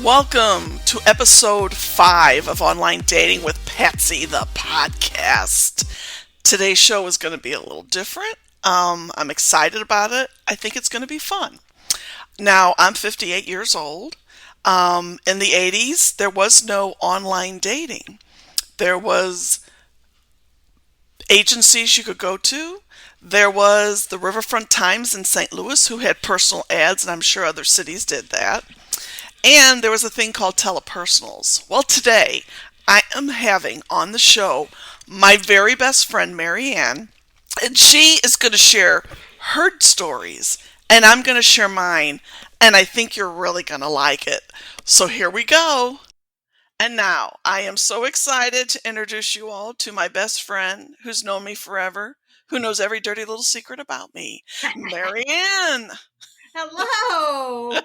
Welcome to episode 5 of Online Dating with Patsy, the podcast. Today's show is going to be a little different. I'm excited about it. I think it's going to be fun. Now, I'm 58 years old. In the 80s, there was no online dating. There was agencies you could go to. There was the Riverfront Times in St. Louis who had personal ads, and I'm sure other cities did that. And there was a thing called TelePersonals. Well, today I am having on the show my very best friend, MaryAnn, and she is going to share her stories, and I'm going to share mine, and I think you're really going to like it. So here we go. And now I am so excited to introduce you all to my best friend who's known me forever, who knows every dirty little secret about me, MaryAnn. Hello.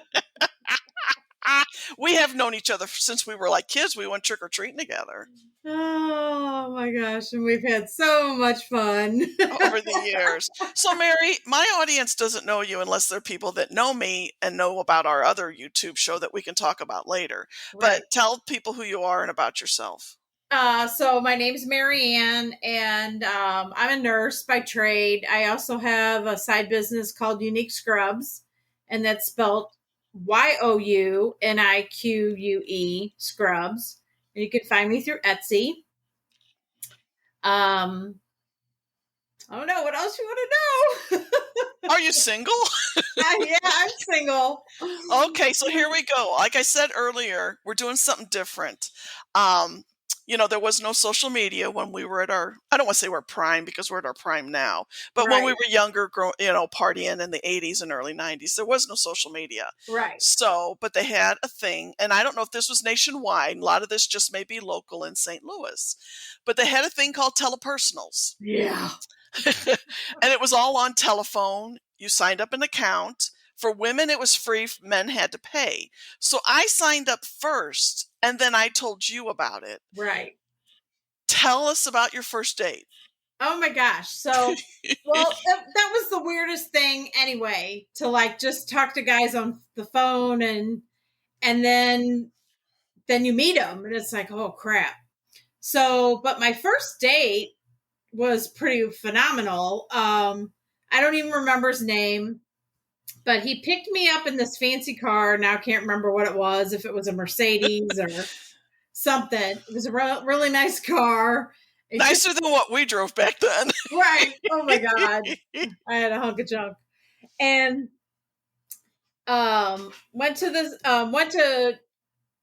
We have known each other since we were like kids. We went trick-or-treating together Oh my gosh, and we've had so much fun. over the years. So, Mary, my audience doesn't know you unless they're people that know me and know about our other YouTube show that we can talk about later. Right. But tell people who you are and about yourself. So my name's MaryAnn, and I'm a nurse by trade. I also have a side business called Unique Scrubs, and that's spelled YOUNIQUE Scrubs. And you can find me through Etsy. I don't know. What else you want to know? Are you single? Yeah, I'm single. Okay, so here we go. Like I said earlier, we're doing something different. There was no social media when we were at I don't want to say we're prime because we're at our prime now, but when we Right. were younger, partying in the 80s and early 90s, there was no social media. Right. So, but they had a thing, and I don't know if this was nationwide. A lot of this just may be local in St. Louis, but they had a thing called TelePersonals. Yeah. And it was all on telephone. You signed up an account. For women, it was free. Men had to pay. So I signed up first, and then I told you about it. Right. Tell us about your first date. Oh my gosh. So, well, that was the weirdest thing anyway, to just talk to guys on the phone and then you meet them and it's like, oh crap. So, but my first date was pretty phenomenal. I don't even remember his name, but he picked me up in this fancy car. Now I can't remember what it was, if it was a Mercedes or something. It was a really nice car. Nicer than what we drove back then. Right. Oh my God. I had a hunk of junk. And went to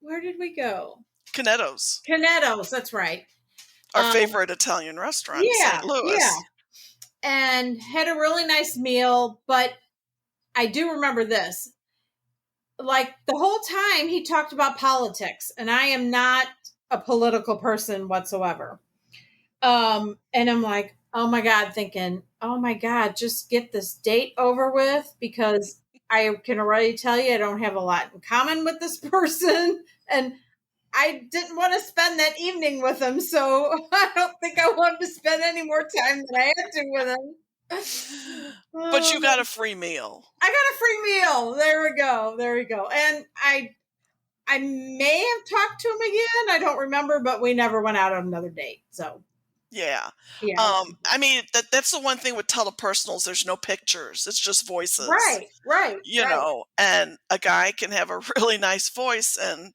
where did we go? Canetto's. That's right. Our favorite Italian restaurant in St. Louis. Yeah. And had a really nice meal, but I do remember this. Like the whole time he talked about politics, and I am not a political person whatsoever. And I'm like, oh my God, thinking, oh my God, just get this date over with, because I can already tell you I don't have a lot in common with this person. And I didn't want to spend that evening with him. So I don't think I wanted to spend any more time than I had to with him. But you got a free meal. I got a free meal. There we go. And I may have talked to him again. I don't remember, but we never went out on another date. So yeah. I mean, that's the one thing with telepersonals. There's no pictures. It's just voices. Right. And a guy can have a really nice voice and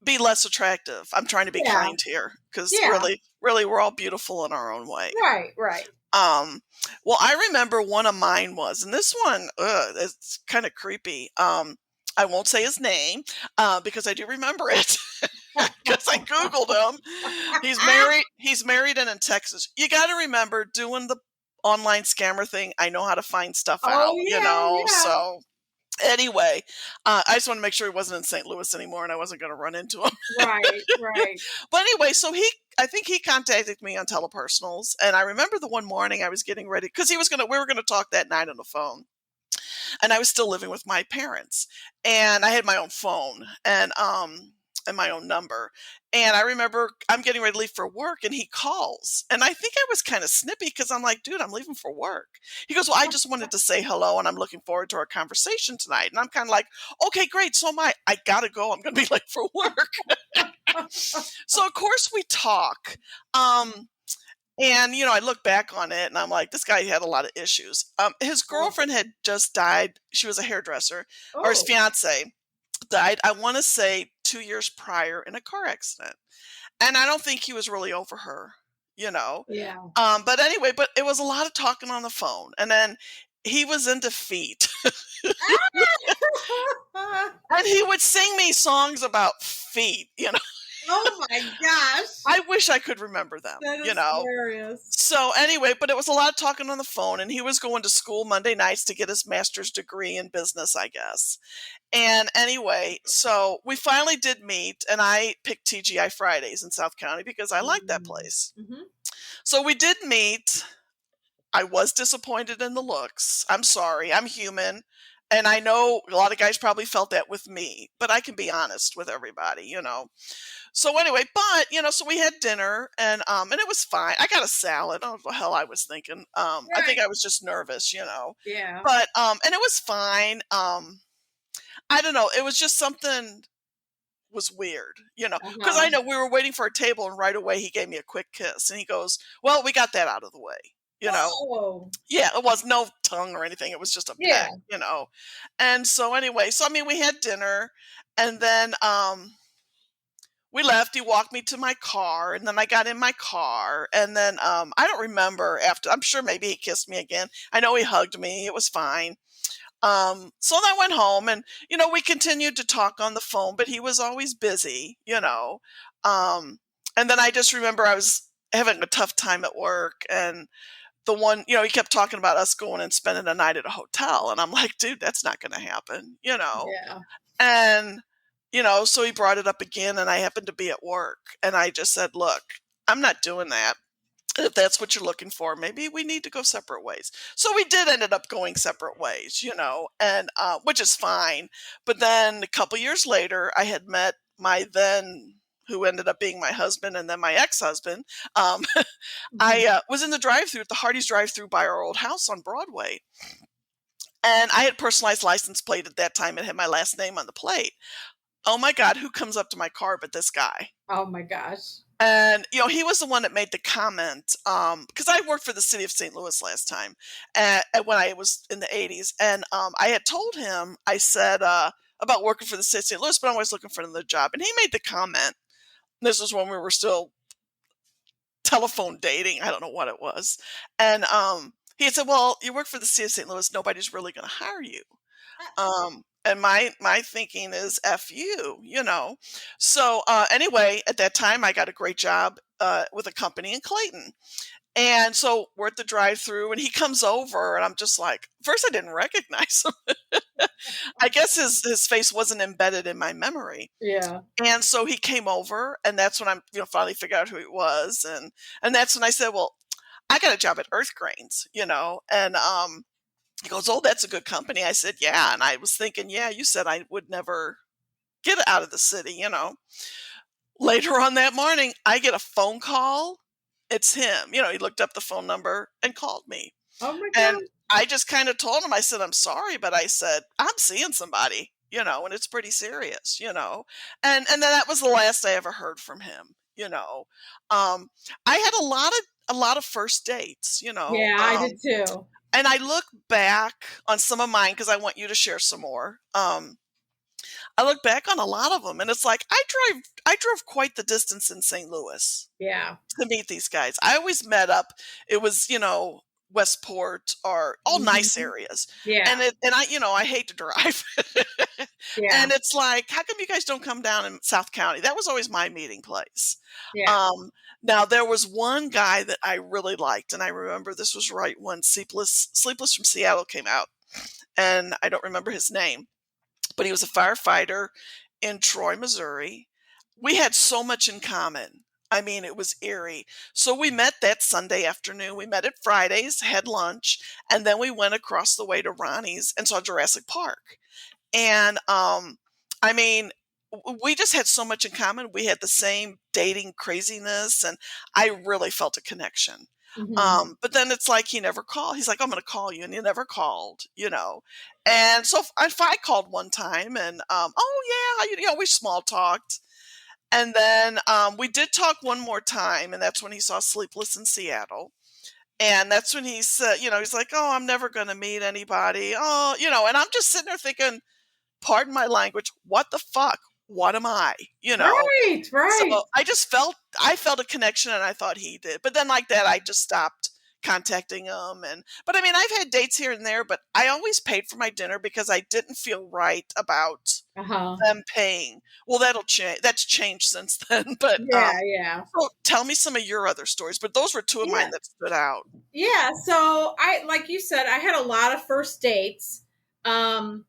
be less attractive. I'm trying to be kind here because really, we're all beautiful in our own way. Right. Well, I remember one of mine was, and this one, it's kind of creepy. I won't say his name because I do remember it because I Googled him. He's married and in Texas. You got to remember doing the online scammer thing. I know how to find stuff out, so anyway, I just want to make sure he wasn't in St. Louis anymore and I wasn't going to run into him. Right. But anyway, so I think he contacted me on telepersonals, and I remember the one morning I was getting ready because we were going to talk that night on the phone, and I was still living with my parents, and I had my own phone, and and my own number. And I remember I'm getting ready to leave for work and he calls. And I think I was kind of snippy because I'm like, dude, I'm leaving for work. He goes, well, I just wanted to say hello and I'm looking forward to our conversation tonight. And I'm kind of like, okay, great. So am I. I got to go. I'm going to be late for work. So, of course, we talk. Um, and, I look back on it and I'm like, this guy had a lot of issues. His Oh. girlfriend had just died. She was a hairdresser, or his Oh. fiance died, I want to say 2 years prior in a car accident. And I don't think he was really over her, you know. Yeah. But anyway, but it was a lot of talking on the phone. And then he was into feet. And he would sing me songs about feet. Oh my gosh. I wish I could remember them, That you is know. hilarious. So anyway, but it was a lot of talking on the phone, and he was going to school Monday nights to get his master's degree in business, I guess. And anyway, so we finally did meet, and I picked TGI Fridays in South County because I like that place. Mm-hmm. So we did meet. I was disappointed in the looks. I'm sorry. I'm human. And I know a lot of guys probably felt that with me, but I can be honest with everybody. So anyway, but so we had dinner and it was fine. I got a salad. I don't know what the hell I was thinking. I think Right. I was just nervous. Yeah. But and it was fine. I don't know. It was just something was weird, because I Uh-huh. know we were waiting for a table and right away he gave me a quick kiss and he goes, "Well, we got that out of the way." Whoa. Yeah, it was no tongue or anything. It was just a Yeah. peck. And so anyway, so I mean, we had dinner and then we left. He walked me to my car and then I got in my car and then I don't remember after. I'm sure maybe he kissed me again. I know he hugged me. It was fine. So then I went home and we continued to talk on the phone, but he was always busy. Um, and then I just remember I was having a tough time at work and the one, he kept talking about us going and spending a night at a hotel. And I'm like, dude, that's not going to happen. Yeah. And so he brought it up again and I happened to be at work and I just said, look, I'm not doing that. If that's what you're looking for, maybe we need to go separate ways. So we did ended up going separate ways, and which is fine. But then a couple years later, I had met my then who ended up being my husband and then my ex-husband. Um, Mhm. I was in the drive-through at the Hardee's drive-through by our old house on Broadway, and I had personalized license plate at that time and had my last name on the plate. Oh my God, who comes up to my car but this guy? Oh my gosh. And he was the one that made the comment, because I worked for the city of St. Louis last time, when I was in the 80s, and I had told him, I said about working for the city of St. Louis, but I'm always looking for another job, and he made the comment. This was when we were still telephone dating. I don't know what it was, and he had said, "Well, you work for the city of St. Louis. Nobody's really going to hire you." And my thinking is F you. So anyway, at that time I got a great job with a company in Clayton. And so we're at the drive through and he comes over and I'm just like, first I didn't recognize him. I guess his face wasn't embedded in my memory. Yeah. And so he came over and that's when I'm finally figured out who he was. And that's when I said, well, I got a job at Earth Grains. And he goes, "Oh, that's a good company." I said, "Yeah." And I was thinking, yeah, you said I would never get out of the city. Later on that morning, I get a phone call. It's him. He looked up the phone number and called me. Oh my And gosh. I just kind of told him, I said, "I'm sorry, but I said, I'm seeing somebody, and it's pretty serious. And then that was the last I ever heard from him. I had a lot of first dates, you know. Yeah, I Um, did too. and I look back on some of mine because I want you to share some more. I look back on a lot of them, and it's like I drove quite the distance in St. Louis Yeah. to meet these guys. I always met up. It was Westport or all nice Mhm. areas, and Yeah. I hate to drive, Yeah. and it's like, how come you guys don't come down in South County? That was always my meeting place. Yeah. Um, Now there was one guy that I really liked, and I remember this was right when Sleepless from Seattle came out, and I don't remember his name, but he was a firefighter in Troy, Missouri. We had so much in common. I mean, it was eerie. So we met that Sunday afternoon. We met at Fridays, had lunch, and then we went across the way to Ronnie's and saw Jurassic Park. And I mean, we just had so much in common. We had the same dating craziness, and I really felt a connection. Mhm. But then it's like he never called. He's like, "I'm going to call you," and he never called, you know. And so if I called one time, and oh yeah, we small talked, and then we did talk one more time, and that's when he saw Sleepless in Seattle. And that's when he said, he's like, "Oh, I'm never going to meet anybody." Oh, and I'm just sitting there thinking, pardon my language, what the fuck? What am I? You know? Right, So right. I felt a connection, and I thought he did. But then like that, I just stopped contacting him. But I mean, I've had dates here and there, but I always paid for my dinner because I didn't feel right about Uh-huh. them paying. Well, that'll change. That's changed since then. But Yeah, yeah. so tell me some of your other stories. But those were two of Yeah. mine that stood out. Yeah, so I like you said, I had a lot of first dates. Um,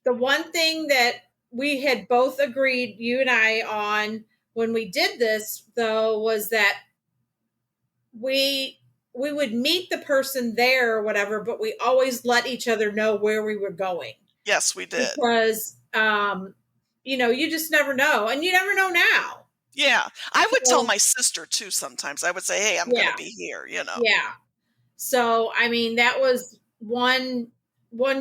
the one thing that we had both agreed, you and I, on when we did this though was that we we would meet the person there or whatever, but we always let each other know where we were going Yes, we did. because you just never know, and you never know now. Yeah, I would tell So my sister too sometimes. I would say, "Hey, I'm gonna yeah, be here." yeah. So I mean, that was one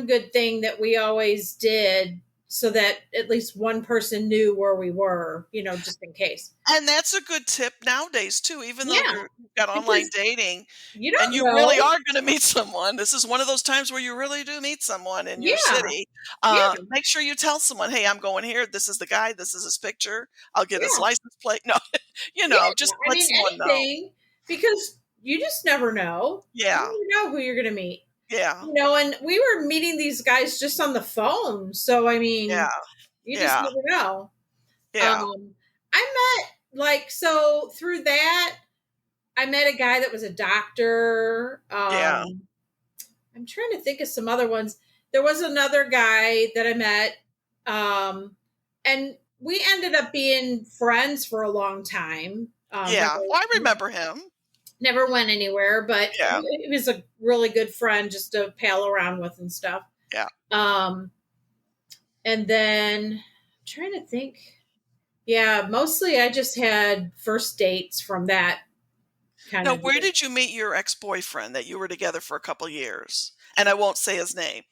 good thing that we always did, so that at least one person knew where we were, just in case. And that's a good tip nowadays too, even though Yeah, you've got online because dating you and don't you really know. are gonna meet someone. This is one of those times where you really do meet someone in your Yeah, city. yeah, Make sure you tell someone, "Hey, I'm going here. This is the guy. This is his picture. I'll get his yeah, license plate." No, yeah. just I let mean, someone know. anything, because you just never know. You Yeah, never know who you're going to meet. yeah, And we were meeting these guys just on the phone, so I yeah, mean, you just yeah, never know. yeah, I met, like, so through that, I met a guy that was a doctor. yeah, I'm trying to think of some other ones. There was another guy that I met, um, and we ended up being friends for a long time. yeah. Well, I remember him. Never went anywhere, but Yeah, he was a really good friend just to pal around with and stuff. yeah. Um, and then I'm trying to think. Yeah, mostly I just had first dates from that kind Now, of where deal. did you meet your ex-boyfriend that you were together for a couple years? And I won't say his name.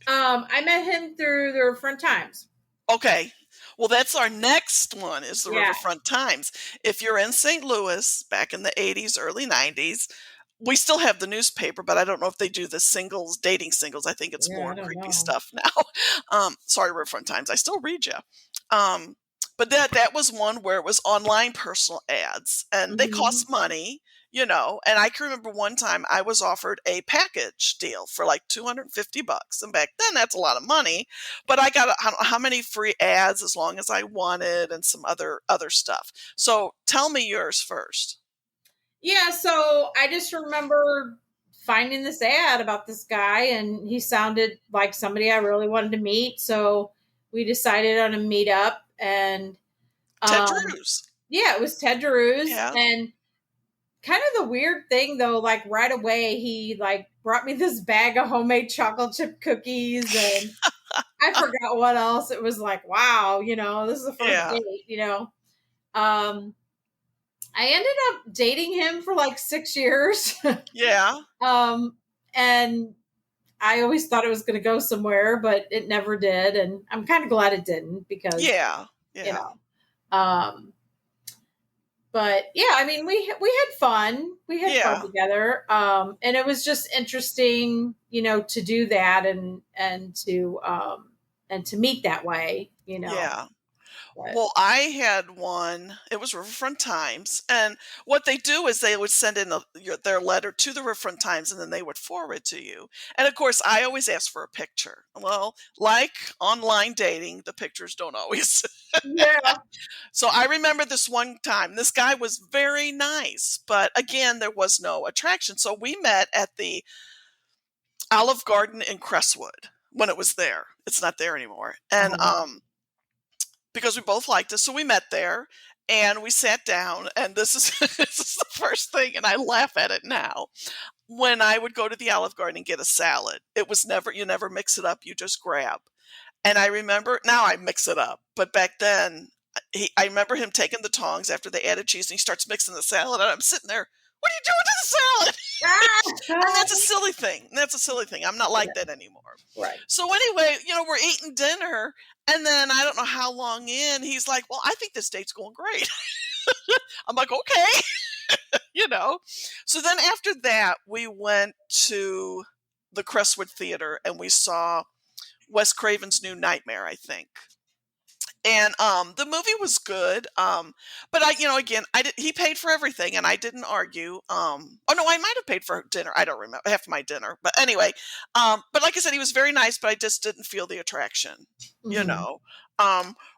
I met him through the Riverfront Times. Okay. Well, that's our next one is the Yeah, Riverfront Times. If you're in St. Louis back in the 80s, early 90s, we still have the newspaper, but I don't know if they do the singles, dating singles. I think it's yeah, I more don't creepy know. stuff now. Sorry, Riverfront Times. I still read you. But that was one where it was online personal ads, and they Hmm. cost money. And I can remember one time I was offered a package deal for like $250, and back then that's a lot of money. But I got how many free ads as long as I wanted, and some other stuff. So tell me yours first. Yeah, so I just remember finding this ad about this guy, and he sounded like somebody I really wanted to meet. So we decided on a meetup, and Ted um, Drews. yeah, it was Ted Drew's. Yeah. And kind of the weird thing though, like right away, he like brought me this bag of homemade chocolate chip cookies, and I forgot what else. It was like, wow, this is the first Yeah. date. Um, I ended up dating him for like 6 years. Yeah. Um, and I always thought it was going to go somewhere, but it never did. And I'm kind of glad it didn't because, Yeah. you Yeah. know, um, but yeah, I mean, we had fun. We had fun Yeah. together. And it was just interesting, to do that and to meet that way. Yeah. But Well, I had one. It was Riverfront Times, and what they do is they would send in their letter to the Riverfront Times, and then they would forward it to you. And of course, I always ask for a picture. Well, like online dating, the pictures don't always. yeah. So I remember this one time. This guy was very nice, but again, there was no attraction. So we met at the Olive Garden in Crestwood when it was there. It's not there anymore, and because we both liked it. So we met there, and we sat down, and this is this is the first thing, and I laugh at it now. When I would go to the Olive Garden and get a salad, it was never you never mix it up, you just grab. And I remember, now I mix it up, but back then, I remember him taking the tongs after they added cheese and he starts mixing the salad. And I'm sitting there, what are you doing to the salad? And that's a Ah! silly thing. That's a silly thing. I'm not like that anymore. Right. So anyway, we're eating dinner. And then I don't know how long in, he's like, well, I think this date's going great. I'm like, okay. So then after that, we went to the Crestwood Theater and we saw Wes Craven's New Nightmare, I think. And the movie was good. But again, he paid for everything and I didn't argue. Oh no, I might have paid for dinner. I don't remember half my dinner. But anyway, but like I said, he was very nice, but I just didn't feel the attraction. You Mhm. know.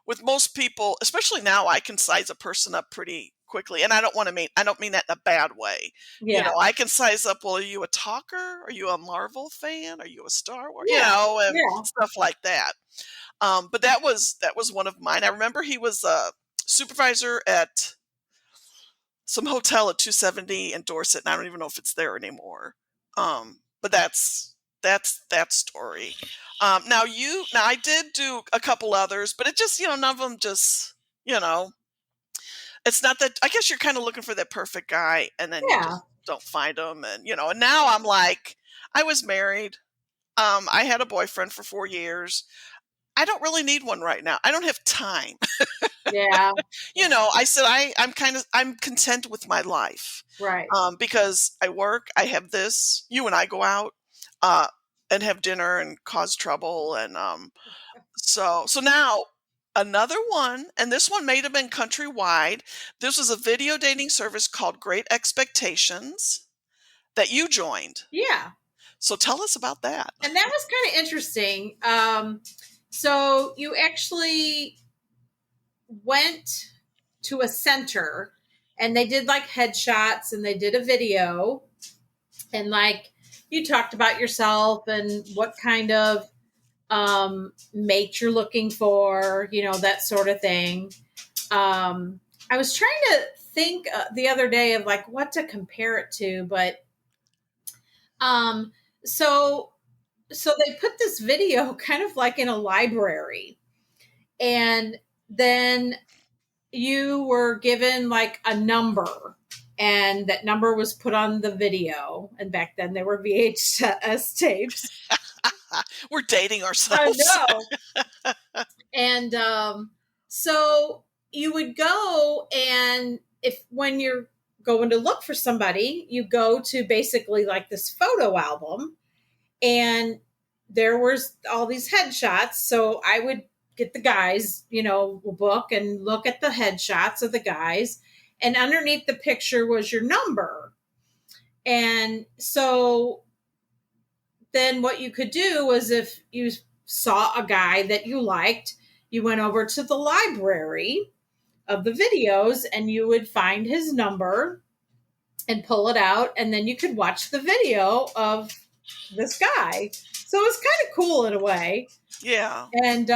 With most people, especially now, I can size a person up pretty quickly. And I don't mean that in a bad way. Yeah. I can size up, well, are you a talker? Are you a Marvel fan? Are you a Star Wars? Yeah. And Yeah. stuff like that. But that was one of mine. I remember he was a supervisor at some hotel at 270 in Dorset, and I don't even know if it's there anymore. But that's that story. Now I did do a couple others, but it just none of them just you know it's not that. I guess you're kind of looking for that perfect guy, and then you Yeah. just don't find him, and now I'm like, I was married. I had a boyfriend for 4 years. I don't really need one right now. I don't have time. Yeah. I said I'm content with my life. Right. Because I work, I have this. You and I go out uh, and have dinner and cause trouble, and so now another one, and this one may have been countrywide. This was a video dating service called Great Expectations that you joined. Yeah. So tell us about that. And that was kind of interesting. So you actually went to a center and they did like headshots and they did a video and like you talked about yourself and what kind of mate you're looking for, that sort of thing. I was trying to think the other day of like what to compare it to, but um, so they put this video kind of like in a library, and then you were given like a number, and that number was put on the video. And back then there were VHS tapes. We're dating I ourselves. know. And so you would go, and when you're going to look for somebody, you go to basically like this photo album, and there was all these headshots. So I would get the guys, book and look at the headshots of the guys, and underneath the picture was your number. And so then what you could do was, if you saw a guy that you liked, you went over to the library of the videos and you would find his number and pull it out, and then you could watch the video of this guy. So it was kind of cool in a way. Yeah. And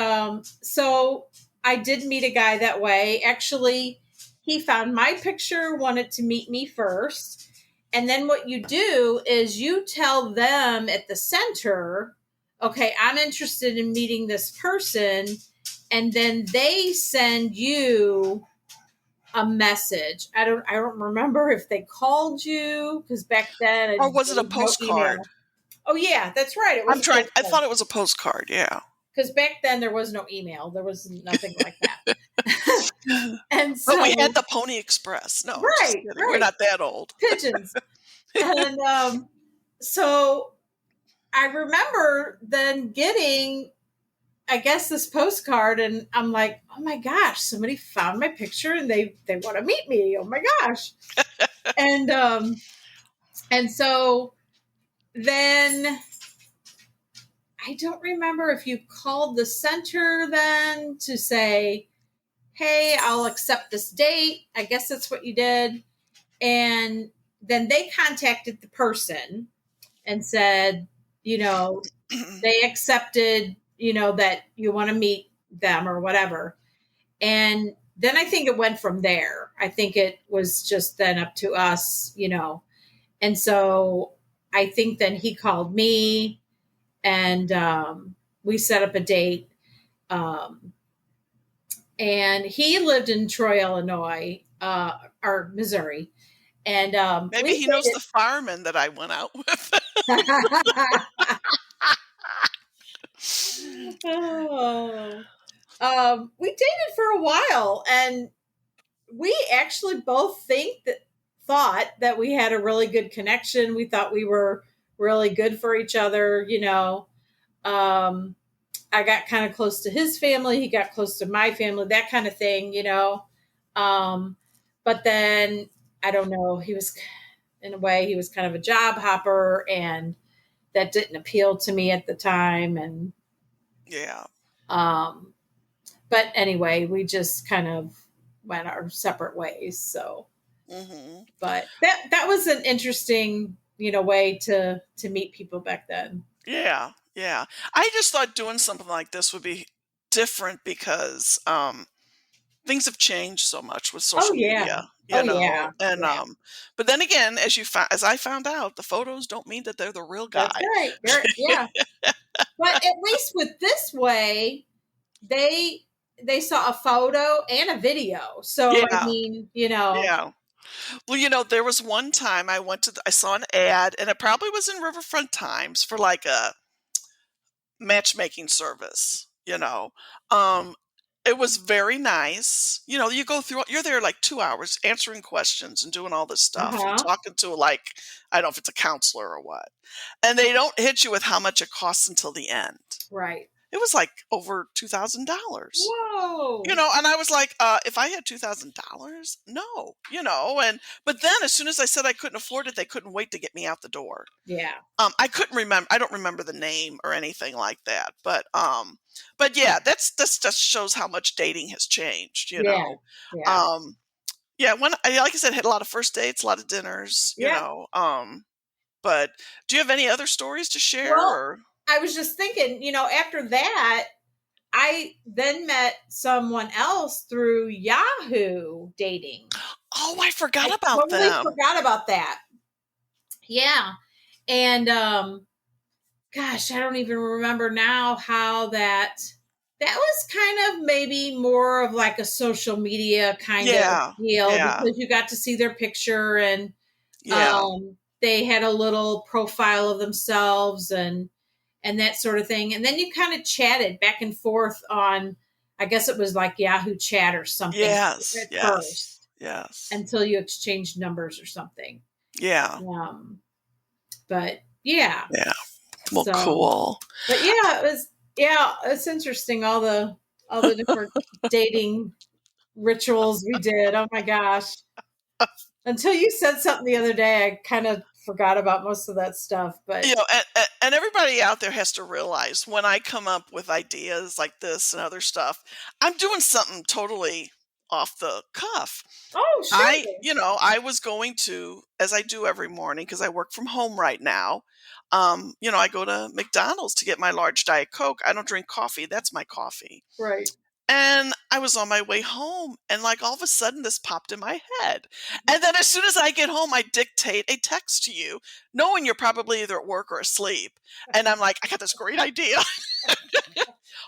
so I did meet a guy that way. Actually, he found my picture, wanted to meet me first. And then what you do is you tell them at the center, okay, I'm interested in meeting this person. And then they send you a message. I don't remember if they called you, because back then Or was it a there no postcard? email. Oh yeah, that's right. It was I thought it was a postcard. Yeah. because back then there was no email. There was nothing like that. And But so we had the Pony Express. No, just right, kidding. right. We're not that old. Pigeons. And so I remember then getting, I guess, this postcard, and I'm like, oh my gosh, somebody found my picture and they want to meet me. Oh my gosh. And so then I don't remember if you called the center then to say, hey, I'll accept this date. I guess that's what you did. And then they contacted the person and said, they accepted, that you want to meet them or whatever. And then I think it went from there. I think it was just then up to us, And so I think then he called me, and we set up a date. Um, and he lived in Troy, Illinois, or Missouri. And Maybe we he knows dated. the fireman that I went out with. Oh. We dated for a while, and we actually both thought that we had a really good connection. We thought we were really good for each other. Um, I got kind of close to his family. He got close to my family, that kind of thing. Um, but then I don't know. He was, in a way, he was kind of a job hopper, and that didn't appeal to me at the time. And Yeah. um, but anyway, we just kind of went our separate ways. So, Hmm. but that was an interesting, way to meet people back then. Yeah. Yeah. I just thought doing something like this would be different because things have changed so much with Oh social yeah. media, Oh yeah. and Yeah. but then again, as I found out, the photos don't mean that they're the real That's guy. right. Yeah. But at least with this way, they they saw a photo and a video. So I Yeah. mean, Yeah. Well, there was one time I saw an ad, and it probably was in Riverfront Times for like a matchmaking service. Um, it was very nice. You go through, you're there like 2 hours answering questions and doing all this stuff and uh-huh. talking to, like, I don't know if it's a counselor or what. And they don't hit you with how much it costs until the end. Right. It was like over $2,000. Whoa. And I was like, if I had $2,000, no, and but then as soon as I said I couldn't afford it, they couldn't wait to get me out the door. Yeah. I couldn't remember. I don't remember the name or anything like that. But yeah, that's just shows how much dating has changed. Yeah. Yeah. Um, yeah. Like I said, had a lot of first dates, a lot of dinners. Yeah. But do you have any other stories to share? Well, Or I was just thinking, after that, I then met someone else through Yahoo dating. oh, I forgot I about totally them. forgot about that. Yeah. And gosh, I don't even remember now how that was kind of maybe more of like a social media kind of Yeah, deal, yeah, because you got to see their picture, and yeah, they had a little profile of themselves, and that sort of thing. And then you kind of chatted back and forth on, I guess it was like Yahoo Chat or something yes, at yes, first, yes, until you exchanged numbers or something. yeah, Um, but yeah, yeah. Well, so, cool. but yeah, it's interesting, all the different dating rituals we did. Oh my gosh. Until you said something the other day, I kind of forgot about most of that stuff, but And everybody out there has to realize when I come up with ideas like this and other stuff, I'm doing something totally off the cuff. oh, sure. I was going to, as I do every morning, because I work from home right now. I go to McDonald's to get my large Diet Coke. I don't drink coffee. That's my coffee. Right. And I was on my way home, and like all of a sudden, this popped in my head. And then as soon as I get home, I dictate a text to you, knowing you're probably either at work or asleep. And I'm like, I got this great idea.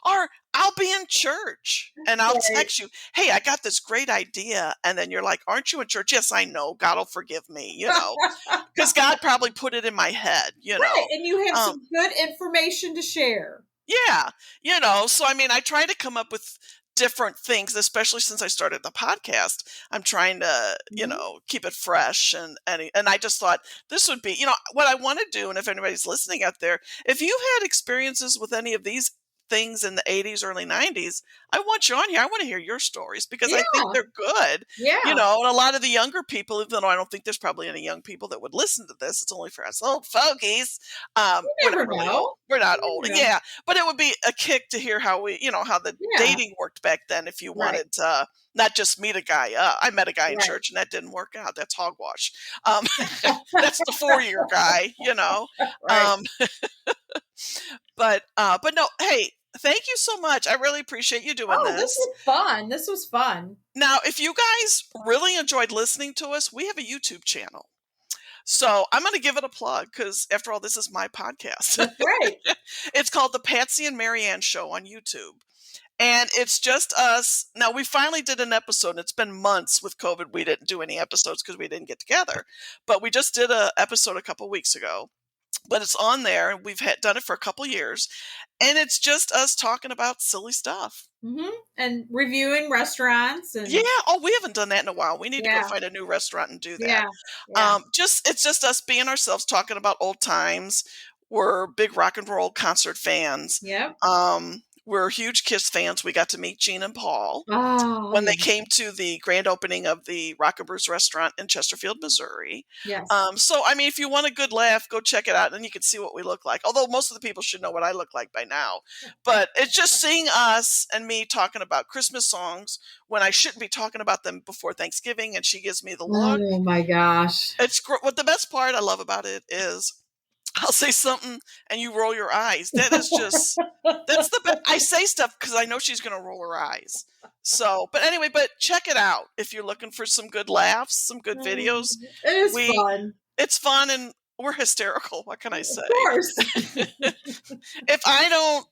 Or I'll be in church and I'll Right. text you, hey, I got this great idea. And then you're like, aren't you in church? Yes, I know. God will forgive me, because God probably put it in my head. Right. And you have Um, some good information to share. yeah, so I mean, I try to come up with different things, especially since I started the podcast. I'm trying to, Mhm. keep it fresh, and I just thought this would be, what I want to do. And if anybody's listening out there, if you've had experiences with any of these things in the 80s, early 90s, I want you on here. I want to hear your stories because I think Yeah. they're good. Yeah. And a lot of the younger people, even though I don't think there's probably any young people that would listen to this, it's only for us old fogies. You We're never not really old. know. We're not You old. never know. Yeah, but it would be a kick to hear how the Yeah. dating worked back then. If you Right. wanted to not just meet a guy, I met a guy in Right. church and that didn't work out. That's hogwash. Um, that's the 4 year guy. Right. Um, but no, hey, thank you so much. I really appreciate you doing Oh, this this. was fun. This was fun. Now, if you guys really enjoyed listening to us, we have a YouTube channel. So I'm going to give it a plug because, after all, this is my podcast. That's right. It's called the Patsy and MaryAnn Show on YouTube. And it's just us. Now, we finally did an episode. It's been months with COVID. We didn't do any episodes because we didn't get together. But we just did an episode a couple weeks ago. But it's on there. We've done it for a couple years. And it's just us talking about silly stuff. And reviewing restaurants. And yeah. Oh, we haven't done that in a while. We need to Yeah. go find a new restaurant and do that. Yeah. It's just us being ourselves, talking about old times. We're big rock and roll concert fans. Yep. We're huge Kiss fans. We got to meet Gene and Paul Oh, when they came to the grand opening of the Rock and Brews restaurant in Chesterfield, Missouri. yes. So, I mean, if you want a good laugh, go check it out and you can see what we look like. Although most of the people should know what I look like by now. But it's just seeing us and me talking about Christmas songs when I shouldn't be talking about them before Thanksgiving, and she gives me the look. Oh my gosh. What the best part I love about it is I'll say something and you roll your eyes. That is just, that's the best. I say stuff because I know she's going to roll her eyes. So, but anyway, but check it out if you're looking for some good laughs, some good videos. It is fun. It's fun and we're hysterical. What can I say? Of course. If I don't,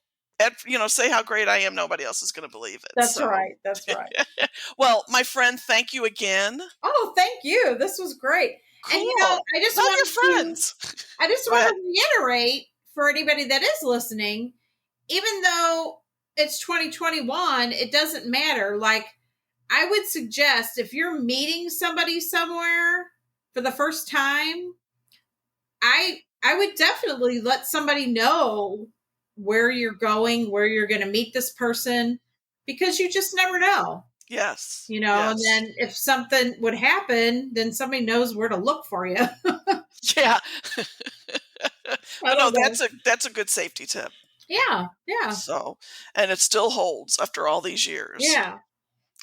say how great I am, nobody else is going to believe it. That's right. That's right. Well, my friend, thank you again. Oh, thank you. This was great. Cool. And I just Tell want your friends. I just want to reiterate for anybody that is listening, even though it's 2021, it doesn't matter. Like, I would suggest if you're meeting somebody somewhere for the first time, I would definitely let somebody know where you're going, where you're going to meet this person, because you just never know. Yes. And then if something would happen, then somebody knows where to look for you. Yeah. But no, that's a good safety tip. Yeah. Yeah. So, and it still holds after all these years. Yeah.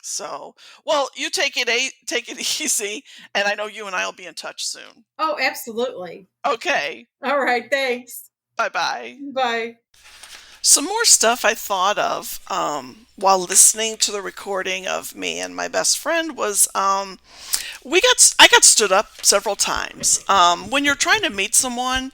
So, well, you take it easy, and I know you and I will be in touch soon. Oh, absolutely. Okay. All right. Thanks. Bye-bye. Bye. Some more stuff I thought of while listening to the recording of me and my best friend was I got stood up several times. When you're trying to meet someone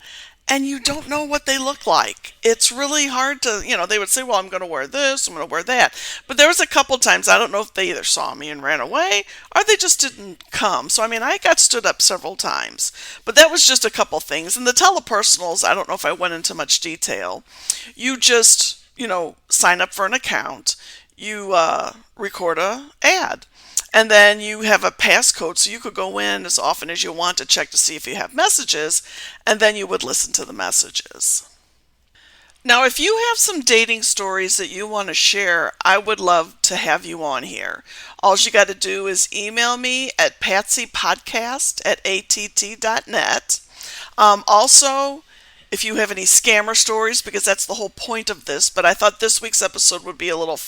and you don't know what they look like, it's really hard to, they would say, well, I'm going to wear this, I'm going to wear that. But there was a couple times, I don't know if they either saw me and ran away or they just didn't come. So, I got stood up several times. But that was just a couple things. And the telepersonals, I don't know if I went into much detail. You just, sign up for an account. You record a ad. And then you have a passcode, so you could go in as often as you want to check to see if you have messages, and then you would listen to the messages. Now, if you have some dating stories that you want to share, I would love to have you on here. All you got to do is email me at patsypodcast@att.net. Also, if you have any scammer stories, because that's the whole point of this, but I thought this week's episode would be a little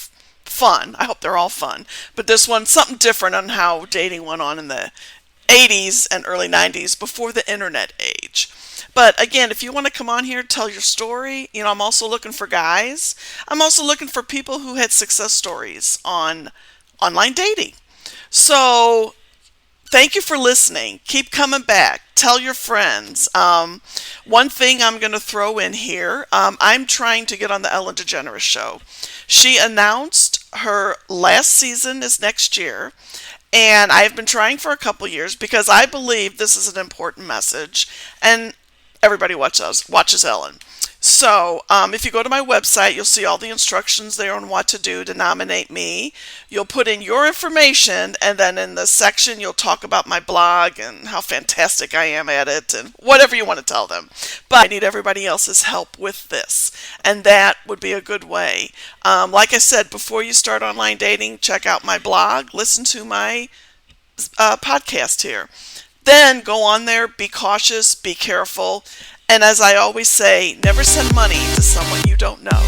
fun. I hope they're all fun. But this one, something different on how dating went on in the 80s and early 90s before the internet age. But again, if you want to come on here, tell your story, I'm also looking for guys. I'm also looking for people who had success stories on online dating. So thank you for listening. Keep coming back. Tell your friends. One thing I'm going to throw in here, I'm trying to get on the Ellen DeGeneres show. She announced her last season is next year, and I've been trying for a couple years because I believe this is an important message, and everybody watches Ellen. So if you go to my website, you'll see all the instructions there on what to do to nominate me. You'll put in your information, and then in the section, you'll talk about my blog and how fantastic I am at it and whatever you want to tell them. But I need everybody else's help with this, and that would be a good way. Like I said, before you start online dating, check out my blog, listen to my podcast here. Then go on there, be cautious, be careful. And as I always say, never send money to someone you don't know.